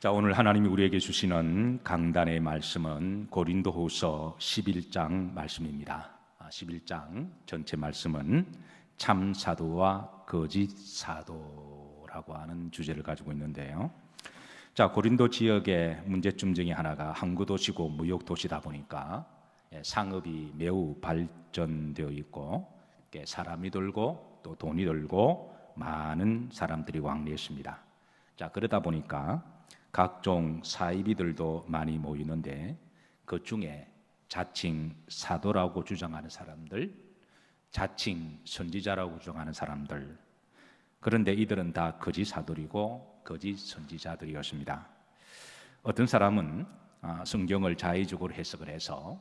자, 오늘 하나님이 우리에게 주시는 강단의 말씀은 고린도후서 11장 말씀입니다. 11장 전체 말씀은 참 사도와 거짓 사도라고 하는 주제를 가지고 있는데요. 자, 고린도 지역의 문제점 중에 하나가 항구 도시고 무역 도시다 보니까 상업이 매우 발전되어 있고 사람이 들고 또 돈이 들고 많은 사람들이 왕래했습니다. 자, 그러다 보니까 각종 사이비들도 많이 모이는데 그 중에 자칭 사도라고 주장하는 사람들, 자칭 선지자라고 주장하는 사람들, 그런데 이들은 다 거짓 사도이고 거짓 선지자들이었습니다. 어떤 사람은 성경을 자의적으로 해석을 해서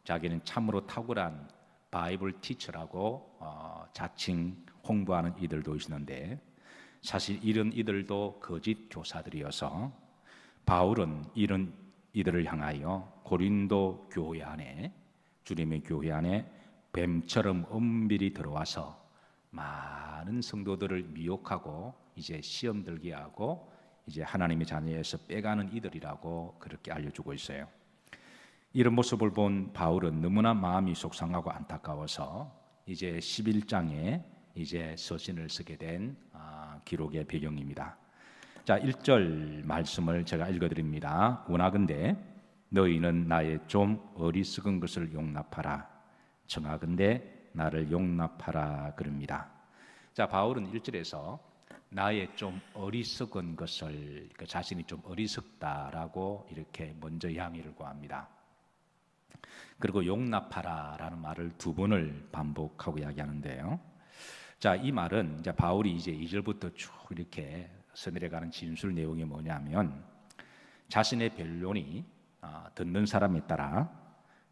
자기는 참으로 탁월한 바이블 티처라고 자칭 홍보하는 이들도 있는데, 사실 이런 이들도 거짓 교사들이어서 바울은 이런 이들을 향하여 고린도 교회 안에, 주님의 교회 안에 뱀처럼 은밀히 들어와서 많은 성도들을 미혹하고 이제 시험 들게 하고 이제 하나님의 자녀에서 빼가는 이들이라고 그렇게 알려주고 있어요. 이런 모습을 본 바울은 너무나 마음이 속상하고 안타까워서 이제 11장에 이제 서신을 쓰게 된 기록의 배경입니다. 자, 1절 말씀을 제가 읽어드립니다. 원하건대 너희는 나의 좀 어리석은 것을 용납하라. 청하건대 나를 용납하라 그럽니다. 자, 바울은 1절에서 나의 좀 어리석은 것을, 자신이 좀 어리석다라고 이렇게 먼저 양해를 구합니다. 그리고 용납하라라는 말을 두 번을 반복하고 이야기하는데요. 자, 이 말은 이제 바울이 이제 2절부터 쭉 이렇게 써내려가는 진술 내용이 뭐냐면, 자신의 변론이 듣는 사람에 따라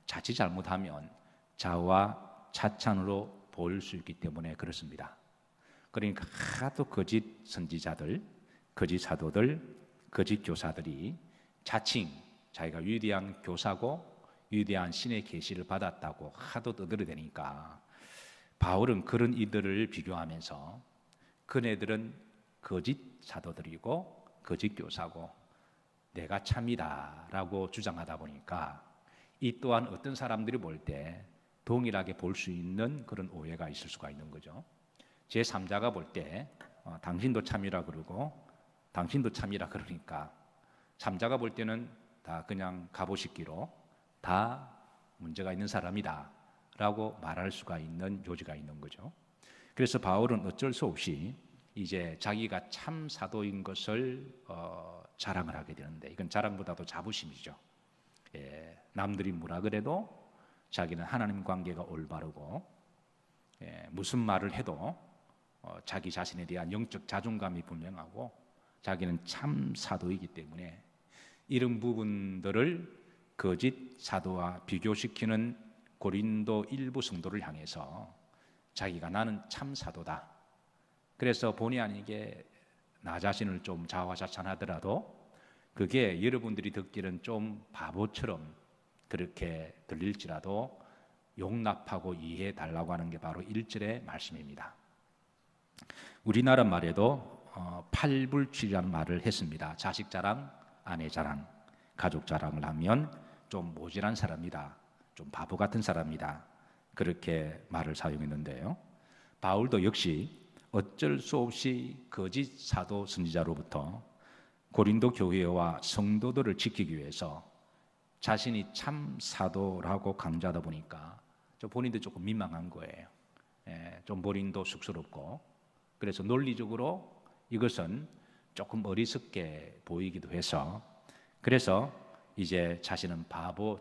자칫 잘못하면 자와 차찬으로 보일 수 있기 때문에 그렇습니다. 그러니까 하도 거짓 선지자들, 거짓 사도들, 거짓 교사들이 자칭 자기가 위대한 교사고 위대한 신의 계시를 받았다고 하도 떠들어대니까 바울은 그런 이들을 비교하면서 그네들은 거짓 사도들이고 거짓 교사고 내가 참이다 라고 주장하다 보니까 이 또한 어떤 사람들이 볼 때 동일하게 볼 수 있는 그런 오해가 있을 수가 있는 거죠. 제3자가 볼 때 당신도 참이라 그러고 당신도 참이라 그러니까 3자가 볼 때는 다 그냥 갑오식기로 다 문제가 있는 사람이다 라고 말할 수가 있는 요지가 있는 거죠. 그래서 바울은 어쩔 수 없이 이제 자기가 참 사도인 것을 자랑을 하게 되는데, 이건 자랑보다도 자부심이죠. 남들이 뭐라 그래도 자기는 하나님 관계가 올바르고 무슨 말을 해도 자기 자신에 대한 영적 자존감이 분명하고 자기는 참 사도이기 때문에 이런 부분들을 거짓 사도와 비교시키는 고린도 일부 성도를 향해서 자기가 나는 참 사도다, 그래서 본의 아니게 나 자신을 좀 자화자찬하더라도 그게 여러분들이 듣기는 좀 바보처럼 그렇게 들릴지라도 용납하고 이해해 달라고 하는 게 바로 1절의 말씀입니다. 우리나라 말에도 팔불출이라는 말을 했습니다. 자식 자랑, 아내 자랑, 가족 자랑을 하면 좀 모질한 사람이다, 좀 바보 같은 사람이다, 그렇게 말을 사용했는데요. 바울도 역시 어쩔 수 없이 거짓 사도 선지자로부터 고린도 교회와 성도들을 지키기 위해서 자신이 참 사도라고 강조하다 보니까 본인도 조금 민망한 거예요. 좀 본인도 쑥스럽고, 그래서 논리적으로 이것은 조금 어리석게 보이기도 해서, 그래서 이제 자신은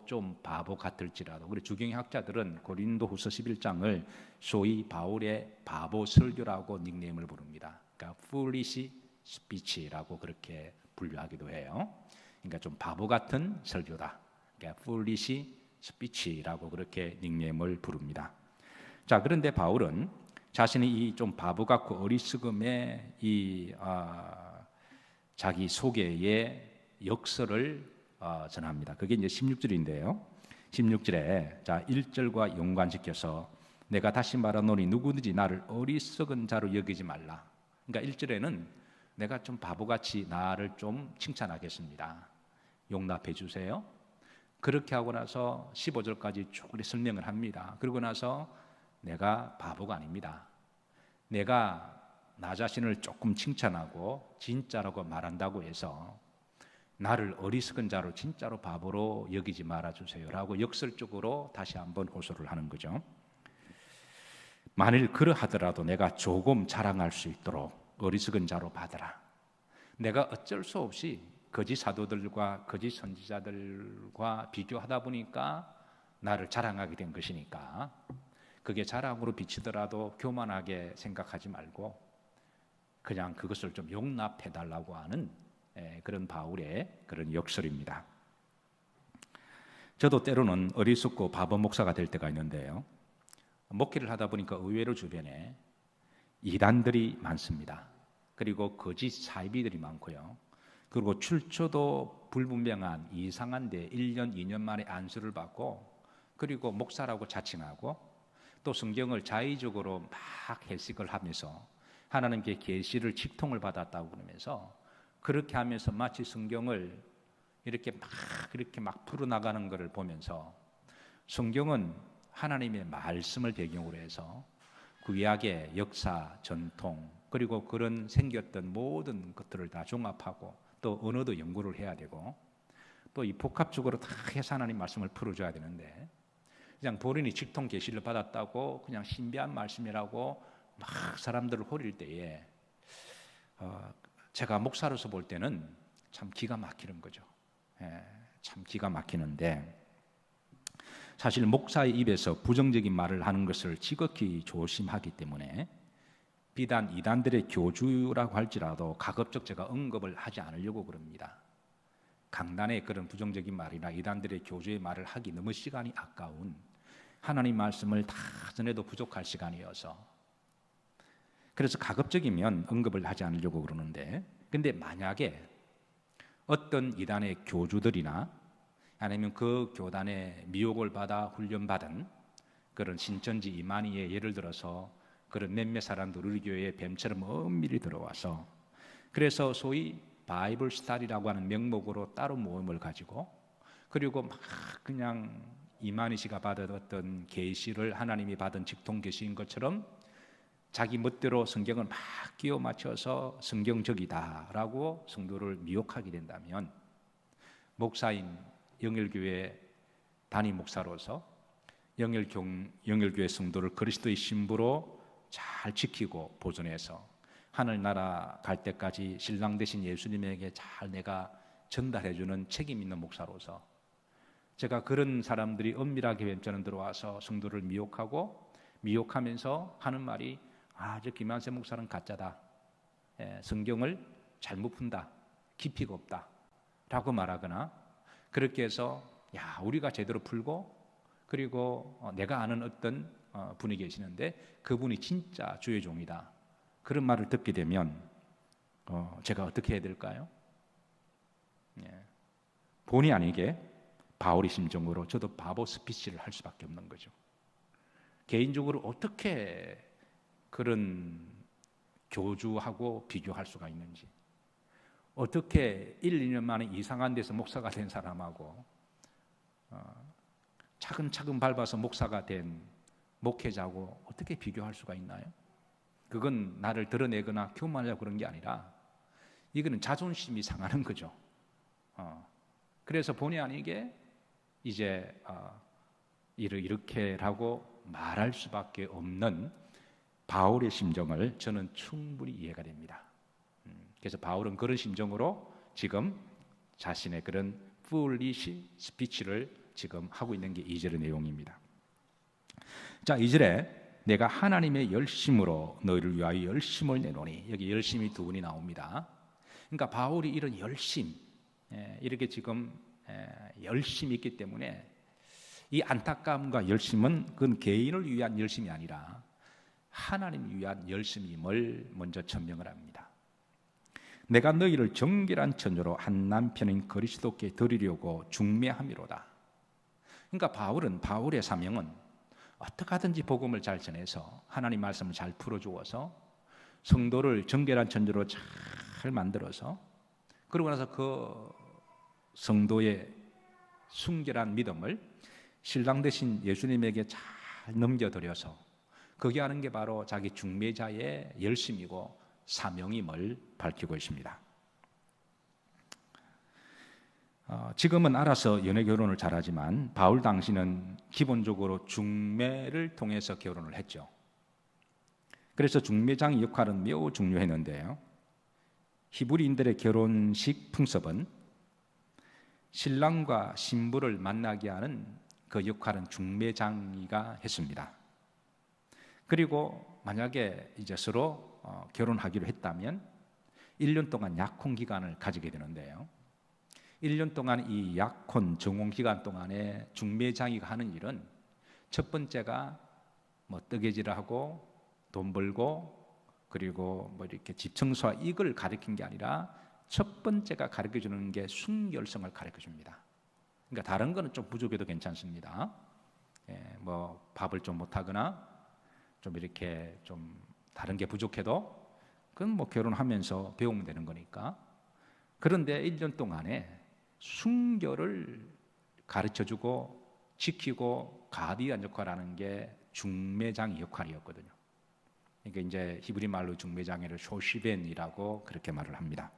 좀 바보 같을지라도, 그리고 주경학자들은 고린도후서 11장을 소위 바울의 바보 설교라고 닉네임을 부릅니다. 그러니까 foolish speech라고 그렇게 분류하기도 해요. 그러니까 좀 바보 같은 설교다, 그러니까 foolish speech라고 그렇게 닉네임을 부릅니다. 자, 그런데 바울은 자신이 이 좀 바보 같고 어리석음의 이 자기 소개의 역설을 전합니다. 그게 이제 16절인데요. 16절에 자 1절과 연관시켜서 내가 다시 말하노니 누구든지 나를 어리석은 자로 여기지 말라. 그러니까 1절에는 내가 좀 바보같이 나를 좀 칭찬하겠습니다. 용납해 주세요. 그렇게 하고 나서 15절까지 쭉 설명을 합니다. 그러고 나서 내가 바보가 아닙니다. 내가 나 자신을 조금 칭찬하고 진짜라고 말한다고 해서 나를 어리석은 자로 진짜로 바보로 여기지 말아주세요 라고 역설적으로 다시 한번 호소를 하는 거죠. 만일 그러하더라도 내가 조금 자랑할 수 있도록 어리석은 자로 받으라. 내가 어쩔 수 없이 거짓 사도들과 거짓 선지자들과 비교하다 보니까 나를 자랑하게 된 것이니까 그게 자랑으로 비치더라도 교만하게 생각하지 말고 그냥 그것을 좀 용납해달라고 하는 그런 바울의 그런 역설입니다. 저도 때로는 어리석고 바보 목사가 될 때가 있는데요. 목회를 하다 보니까 의외로 주변에 이단들이 많습니다. 그리고 거짓 사이비들이 많고요. 그리고 출처도 불분명한 이상한데 1년, 2년 만에 안수를 받고 그리고 목사라고 자칭하고 또 성경을 자의적으로 막 해석을 하면서 하나님께 계시를 직통을 받았다고 그러면서 그렇게 하면서 마치 성경을 이렇게 막 풀어나가는 것을 보면서 성경은 하나님의 말씀을 배경으로 해서 구약의 역사, 전통 그리고 그런 생겼던 모든 것들을 다 종합하고 또 언어도 연구를 해야 되고 또 이 복합적으로 다 해서 하나님 말씀을 풀어줘야 되는데 그냥 본인이 직통 계시를 받았다고 그냥 신비한 말씀이라고 막 사람들을 호릴 때에 제가 목사로서 볼 때는 참 기가 막히는 거죠. 참 기가 막히는데 사실 목사의 입에서 부정적인 말을 하는 것을 지극히 조심하기 때문에 비단 이단들의 교주라고 할지라도 가급적 제가 언급을 하지 않으려고 그럽니다. 강단의 그런 부정적인 말이나 이단들의 교주의 말을 하기 너무 시간이 아까운 하나님 말씀을 다 전해도 부족할 시간이어서 그래서 가급적이면 언급을 하지 않으려고 그러는데 근데 만약에 어떤 이단의 교주들이나 아니면 그 교단의 미혹을 받아 훈련받은 그런 신천지 이만희의 예를 들어서 그런 몇몇 사람들 우리 교회에 뱀처럼 엄밀히 들어와서 그래서 소위 바이블 스타디라고 하는 명목으로 따로 모임을 가지고 그리고 막 그냥 이만희 씨가 받았던 계시를 하나님이 받은 직통 계시인 것처럼 자기 멋대로 성경을 막 끼워 맞춰서 성경적이다라고 성도를 미혹하게 된다면 목사인 영일교회 담임 목사로서 영일교회 성도를 그리스도의 신부로 잘 지키고 보존해서 하늘나라 갈 때까지 신랑 되신 예수님에게 잘 내가 전달해주는 책임 있는 목사로서 제가 그런 사람들이 엄밀하게 뱀자는 들어와서 성도를 미혹하면서 하는 말이 저 김한세 목사는 가짜다. 성경을 잘못 푼다. 깊이가 없다. 라고 말하거나 그렇게 해서 우리가 제대로 풀고 그리고 내가 아는 어떤 분이 계시는데 그분이 진짜 주의 종이다. 그런 말을 듣게 되면 제가 어떻게 해야 될까요? 본의 아니게 바울의 심정으로 저도 바보 스피치를 할 수밖에 없는 거죠. 개인적으로 어떻게 그런 교주하고 비교할 수가 있는지 어떻게 1, 2년 만에 이상한 데서 목사가 된 사람하고 차근차근 밟아서 목사가 된 목회자하고 어떻게 비교할 수가 있나요? 그건 나를 드러내거나 교만하려고 그런 게 아니라 이거는 자존심이 상하는 거죠. 그래서 본의 아니게 이제 이렇게라고 말할 수밖에 없는 바울의 심정을 저는 충분히 이해가 됩니다. 그래서 바울은 그런 심정으로 지금 자신의 그런 foolish speech를 지금 하고 있는 게 2절의 내용입니다. 자, 2절에 내가 하나님의 열심으로 너희를 위하여 열심을 내노니 여기 열심이 두 분이 나옵니다. 그러니까 바울이 이런 열심 이렇게 지금 열심이 있기 때문에 이 안타까움과 열심은 그건 개인을 위한 열심이 아니라 하나님을 위한 열심임을 먼저 천명을 합니다. 내가 너희를 정결한 처녀로 한 남편인 그리스도께 드리려고 중매함이로다. 그러니까 바울의 사명은 어떻게 하든지 복음을 잘 전해서 하나님 말씀을 잘 풀어주어서 성도를 정결한 처녀로 잘 잘 만들어서 그러고 나서 그 성도의 순결한 믿음을 신랑 되신 예수님에게 잘 넘겨드려서 그게 하는 게 바로 자기 중매자의 열심이고 사명임을 밝히고 있습니다. 지금은 알아서 연애 결혼을 잘하지만 바울 당시는 기본적으로 중매를 통해서 결혼을 했죠. 그래서 중매장의 역할은 매우 중요했는데요. 히브리인들의 결혼식 풍습은 신랑과 신부를 만나게 하는 그 역할은 중매장이가 했습니다. 그리고 만약에 이제 서로 결혼하기로 했다면 1년 동안 약혼 기간을 가지게 되는데요. 1년 동안 이 약혼 정혼 기간 동안에 중매장이가 하는 일은 첫 번째가 뭐 뜨개질을 하고 돈 벌고 그리고 뭐 이렇게 집 청소와 이걸 가르친 게 아니라 첫 번째가 가르쳐 주는 게 순결성을 가르쳐 줍니다. 그러니까 다른 거는 좀 부족해도 괜찮습니다. 뭐 밥을 좀 못하거나 좀 이렇게 좀 다른 게 부족해도 그건 뭐 결혼하면서 배우면 되는 거니까. 그런데 1년 동안에 순결을 가르쳐주고 지키고 가디안 역할을 하는 게 중매장의 역할이었거든요. 그러니까 이제 히브리 말로 중매장애를 쇼시벤이라고 그렇게 말을 합니다.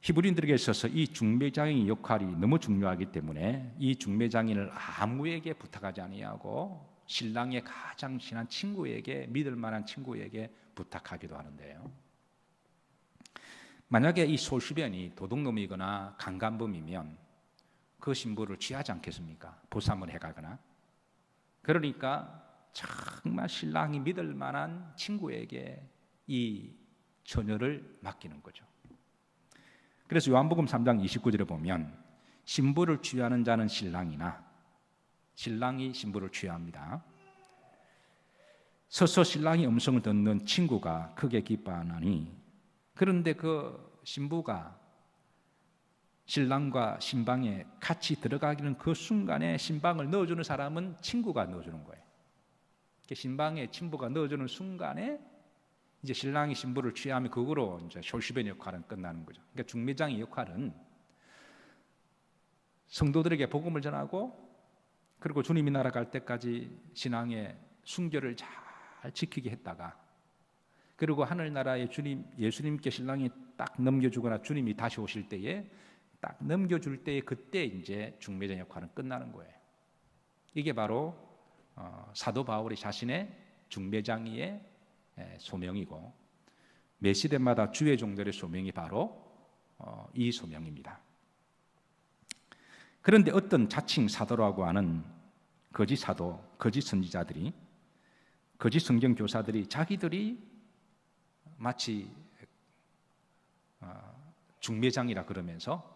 히브리인들에게 있어서 이 중매장의 역할이 너무 중요하기 때문에 이 중매장인을 아무에게 부탁하지 아니하고 신랑의 가장 친한 친구에게, 믿을 만한 친구에게 부탁하기도 하는데요. 만약에 이 소시변이 도둑놈이거나 강간범이면 그 신부를 취하지 않겠습니까? 보쌈을 해가거나. 그러니까 정말 신랑이 믿을 만한 친구에게 이 처녀를 맡기는 거죠. 그래서 요한복음 3장 29절에 보면 신부를 취하는 자는 신랑이나 신랑이 신부를 취합니다. 서서 신랑의 음성을 듣는 친구가 크게 기뻐하나니 그런데 그 신부가 신랑과 신방에 같이 들어가기는 그 순간에 신방을 넣어주는 사람은 친구가 넣어주는 거예요. 신방에 친부가 넣어주는 순간에 이제 신랑이 신부를 취하면 그거로 이제 쇼시벤 역할은 끝나는 거죠. 그러니까 중매장의 역할은 성도들에게 복음을 전하고 그리고 주님이 날아갈 때까지 신앙의 순결을 잘 지키게 했다가 그리고 하늘나라에 주님 예수님께 신랑이 딱 넘겨주거나 주님이 다시 오실 때에 딱 넘겨줄 때에 그때 이제 중매장 역할은 끝나는 거예요. 이게 바로 사도 바울이 자신의 중매장이의 소명이고 매 시대마다 주의 종들의 소명이 바로 이 소명입니다. 그런데 어떤 자칭 사도라고 하는 거짓 사도, 거짓 선지자들이 거짓 성경 교사들이 자기들이 마치 중매장이라 그러면서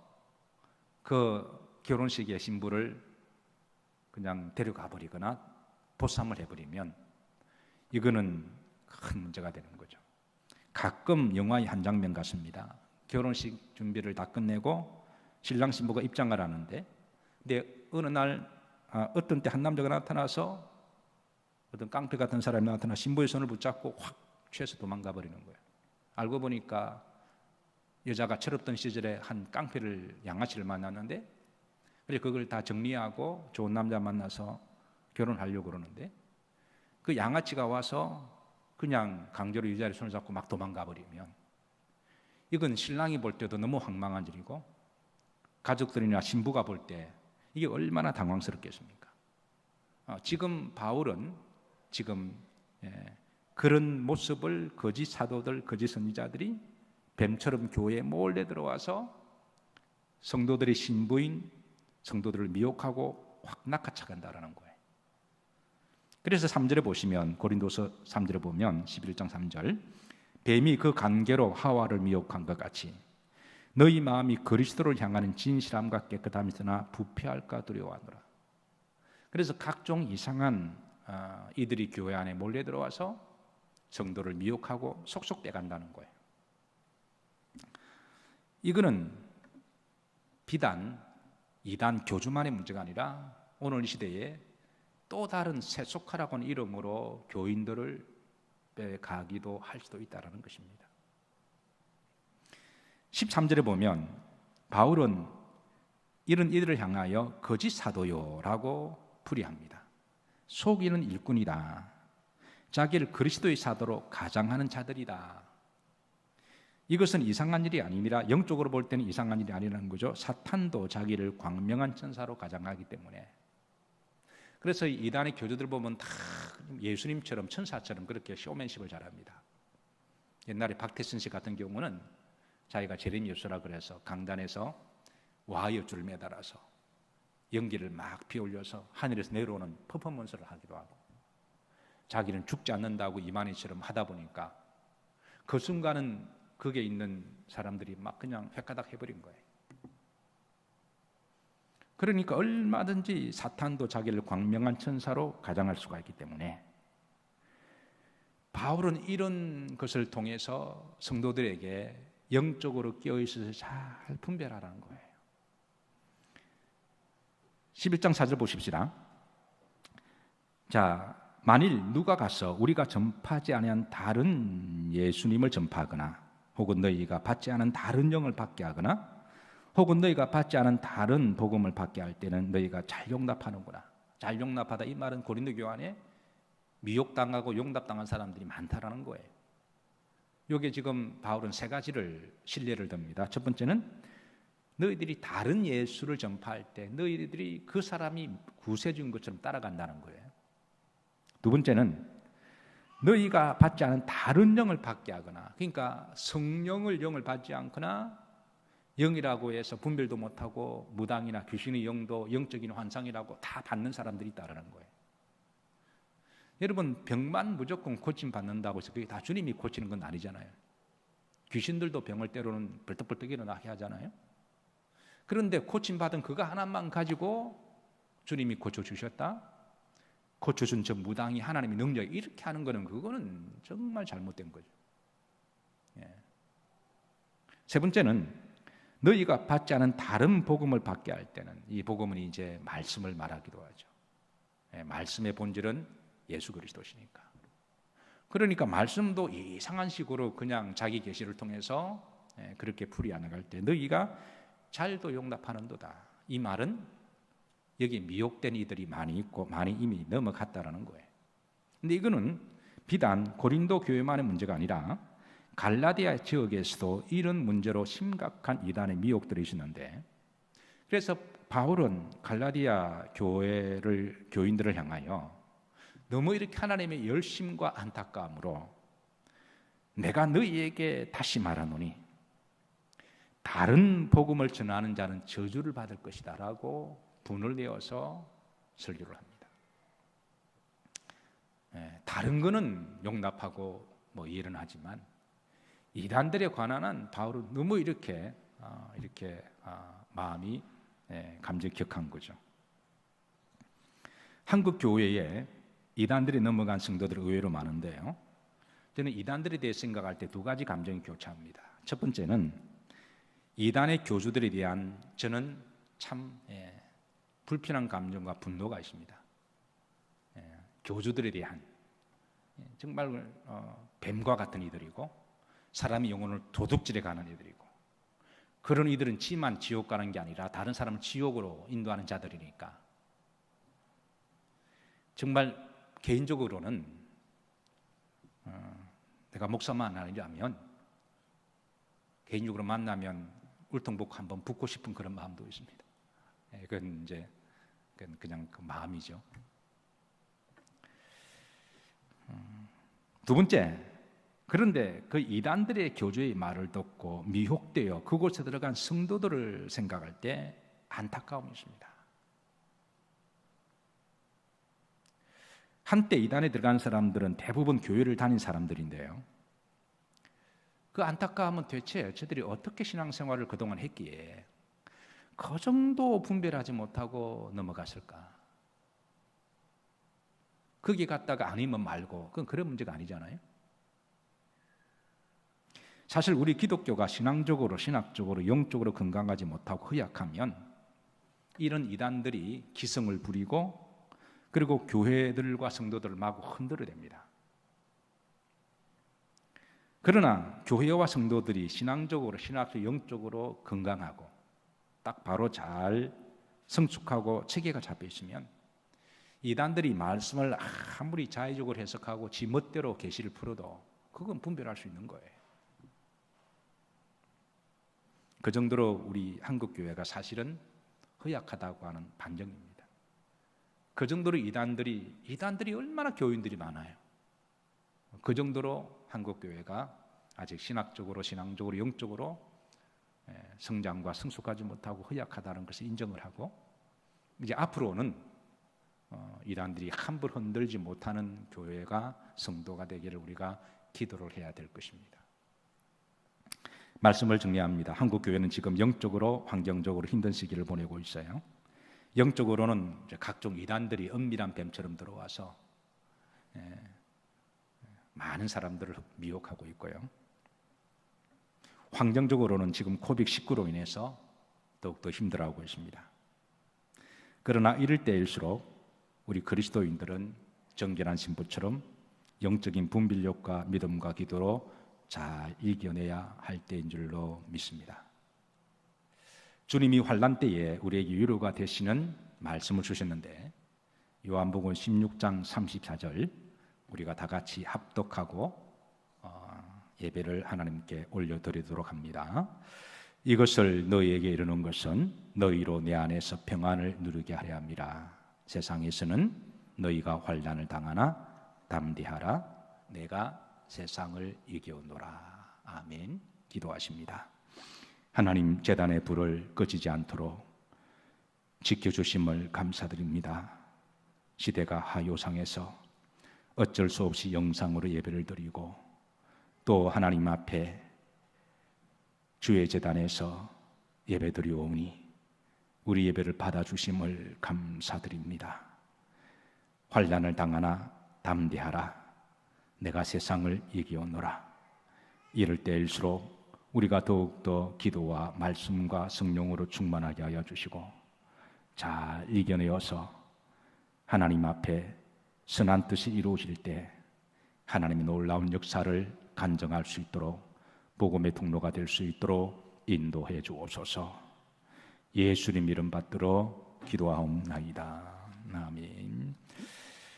그 결혼식의 신부를 그냥 데려가 버리거나 보쌈을 해버리면 이거는 큰 문제가 되는 거죠. 가끔 영화의 한 장면 같습니다. 결혼식 준비를 다 끝내고 신랑 신부가 입장을 하는데 근데 어느 날 어떤 때 한 남자가 나타나서 어떤 깡패 같은 사람이 나타나 신부의 손을 붙잡고 확 취해서 도망가 버리는 거예요. 알고 보니까 여자가 철없던 시절에 한 깡패를 양아치를 만났는데 그래서 그걸 다 정리하고 좋은 남자 만나서 결혼하려고 그러는데 그 양아치가 와서 그냥 강제로 여자의 손을 잡고 막 도망가 버리면 이건 신랑이 볼 때도 너무 황망한 일이고 가족들이나 신부가 볼 때 이게 얼마나 당황스럽겠습니까? 지금 바울은 그런 모습을 거짓 사도들, 거짓 선지자들이 뱀처럼 교회에 몰래 들어와서 성도들의 신부인 성도들을 미혹하고 확 낚아차간다라는 거예요. 그래서 3절에 보시면 고린도서 3절에 보면 11장 3절 뱀이 그 관계로 하와를 미혹한 것 같이 너희 마음이 그리스도를 향하는 진실함과 깨끗함이 있으나 부패할까 두려워하노라. 그래서 각종 이상한 이들이 교회 안에 몰래 들어와서 성도를 미혹하고 속속 빼간다는 거예요. 이거는 비단 이단 교주만의 문제가 아니라 오늘 이 시대에 또 다른 세속화라고 하는 이름으로 교인들을 빼가기도 할 수도 있다는 것입니다. 13절에 보면 바울은 이런 이들을 향하여 거짓 사도요라고 풀이합니다. 속이는 일꾼이다. 자기를 그리스도의 사도로 가장하는 자들이다. 이것은 이상한 일이 아닙니다. 영적으로 볼 때는 이상한 일이 아니라는 거죠. 사탄도 자기를 광명한 천사로 가장하기 때문에. 그래서 이단의 교주들 보면 다 예수님처럼 천사처럼 그렇게 쇼맨십을 잘합니다. 옛날에 박태선 씨 같은 경우는 자기가 제레미야서라 그래서 강단에서 와이어줄을 매달아서 연기를 막 피올려서 하늘에서 내려오는 퍼포먼스를 하기도 하고, 자기는 죽지 않는다고 이만희처럼 하다 보니까 그 순간은 거기에 있는 사람들이 막 그냥 획가닥 해버린 거예요. 그러니까 얼마든지 사탄도 자기를 광명한 천사로 가장할 수가 있기 때문에 바울은 이런 것을 통해서 성도들에게 영적으로 깨어있어서 잘 분별하라는 거예요. 11장 4절 보십시다. 자, 만일 누가 가서 우리가 전파하지 아니한 다른 예수님을 전파하거나 혹은 너희가 받지 않은 다른 영을 받게 하거나 혹은 너희가 받지 않은 다른 복음을 받게 할 때는 너희가 잘 용납하는구나. 잘 용납하다, 이 말은 고린도 교회 안에 미혹당하고 용납당한 사람들이 많다라는 거예요. 여기에 지금 바울은 세 가지를 신뢰를 듭니다. 첫 번째는 너희들이 다른 예수를 전파할 때 너희들이 그 사람이 구세주인 것처럼 따라간다는 거예요. 두 번째는 너희가 받지 않은 다른 영을 받게 하거나, 그러니까 성령을 영을 받지 않거나 영이라고 해서 분별도 못하고 무당이나 귀신의 영도 영적인 환상이라고 다 받는 사람들이 있다는 거예요. 여러분, 병만 무조건 고침 받는다고 해서 그게 다 주님이 고치는 건 아니잖아요. 귀신들도 병을 때로는 벌떡벌떡 일어나게 하잖아요. 그런데 고침받은 그거 하나만 가지고 주님이 고쳐주셨다, 고쳐준 저 무당이 하나님의 능력이 이렇게 하는 거는 그거는 정말 잘못된 거죠. 예. 세 번째는 너희가 받지 않은 다른 복음을 받게 할 때는, 이 복음은 이제 말씀을 말하기도 하죠. 예, 말씀의 본질은 예수 그리스도시니까. 그러니까 말씀도 이상한 식으로 그냥 자기 계시를 통해서 그렇게 풀이 나갈 때 너희가 잘도 용납하는도다. 이 말은 여기 미혹된 이들이 많이 있고 많이 이미 넘어갔다라는 거예요. 근데 이거는 비단 고린도 교회만의 문제가 아니라 갈라디아 지역에서도 이런 문제로 심각한 이단의 미혹들이 있었는데, 그래서 바울은 갈라디아 교인들을 향하여 너무 이렇게 하나님의 열심과 안타까움으로 내가 너희에게 다시 말하노니 다른 복음을 전하는 자는 저주를 받을 것이다 라고 분을 내어서 설교를 합니다. 다른 거는 용납하고 이해는 하지만 이단들에 관한 바울은 너무 이렇게 마음이 감정이 격한 거죠. 한국 교회에 이단들이 넘어간 성도들이 의외로 많은데요, 저는 이단들에 대해 생각할 때 두 가지 감정이 교차합니다. 첫 번째는 이단의 교주들에 대한 저는 참 불편한 감정과 분노가 있습니다. 교주들에 대한 정말 뱀과 같은 이들이고 사람의 영혼을 도둑질해 가는 이들이고, 그런 이들은 지만 지옥 가는 게 아니라 다른 사람을 지옥으로 인도하는 자들이니까 정말 개인적으로는 내가 목사만 아니라면 개인적으로 만나면 울퉁불퉁 한번 붙고 싶은 그런 마음도 있습니다. 그건 이제 그냥 그 마음이죠. 두 번째, 그런데 그 이단들의 교주의 말을 듣고 미혹되어 그곳에 들어간 성도들을 생각할 때 안타까움이 있습니다. 한때 이단에 들어간 사람들은 대부분 교회를 다닌 사람들인데요, 그 안타까움은 대체 저들이 어떻게 신앙생활을 그동안 했기에 그 정도 분별하지 못하고 넘어갔을까? 거기 갔다가 아니면 말고, 그건 그런 문제가 아니잖아요. 사실 우리 기독교가 신앙적으로, 신학적으로, 영적으로 건강하지 못하고 허약하면 이런 이단들이 기성을 부리고 그리고 교회들과 성도들을 마구 흔들어댑니다. 그러나 교회와 성도들이 신앙적으로, 신학적, 영적으로 건강하고 딱 바로 잘 성숙하고 체계가 잡혀 있으면 이단들이 말씀을 아무리 자의적으로 해석하고 지 멋대로 계시를 풀어도 그건 분별할 수 있는 거예요. 그 정도로 우리 한국 교회가 사실은 허약하다고 하는 반증입니다. 그 정도로 이단들이 얼마나 교인들이 많아요. 그 정도로 한국 교회가 아직 신학적으로, 신앙적으로, 영적으로 성장과 성숙하지 못하고 허약하다는 것을 인정을 하고, 이제 앞으로는 이단들이 함부로 흔들지 못하는 교회가, 성도가 되기를 우리가 기도를 해야 될 것입니다. 말씀을 정리합니다. 한국 교회는 지금 영적으로, 환경적으로 힘든 시기를 보내고 있어요. 영적으로는 각종 이단들이 은밀한 뱀처럼 들어와서 많은 사람들을 미혹하고 있고요. 환경적으로는 지금 코빅19로 인해서 더욱더 힘들어하고 있습니다. 그러나 이럴 때일수록 우리 그리스도인들은 정결한 신부처럼 영적인 분별력과 믿음과 기도로 잘 이겨내야 할 때인 줄로 믿습니다. 주님이 환난 때에 우리에게 위로가 되시는 말씀을 주셨는데, 요한복음 16장 34절 우리가 다 같이 합독하고 예배를 하나님께 올려드리도록 합니다. 이것을 너희에게 이르는 것은 너희로 내 안에서 평안을 누리게 하려 함이라. 세상에서는 너희가 환난을 당하나 담대하라. 내가 세상을 이겨노라. 아멘. 기도하십니다. 하나님, 제단의 불을 꺼지지 않도록 지켜주심을 감사드립니다. 시대가 하요상해서 어쩔 수 없이 영상으로 예배를 드리고, 또 하나님 앞에 주의 제단에서 예배 드리오니 우리 예배를 받아주심을 감사드립니다. 환난을 당하나 담대하라. 내가 세상을 이기오노라. 이럴 때일수록 우리가 더욱더 기도와 말씀과 성령으로 충만하게 하여 주시고 잘 이겨내어서 하나님 앞에 선한 뜻이 이루어질 때 하나님의 놀라운 역사를 간증할 수 있도록, 복음의 통로가 될 수 있도록 인도해 주옵소서. 예수님 이름 받들어 기도하옵나이다. 아멘.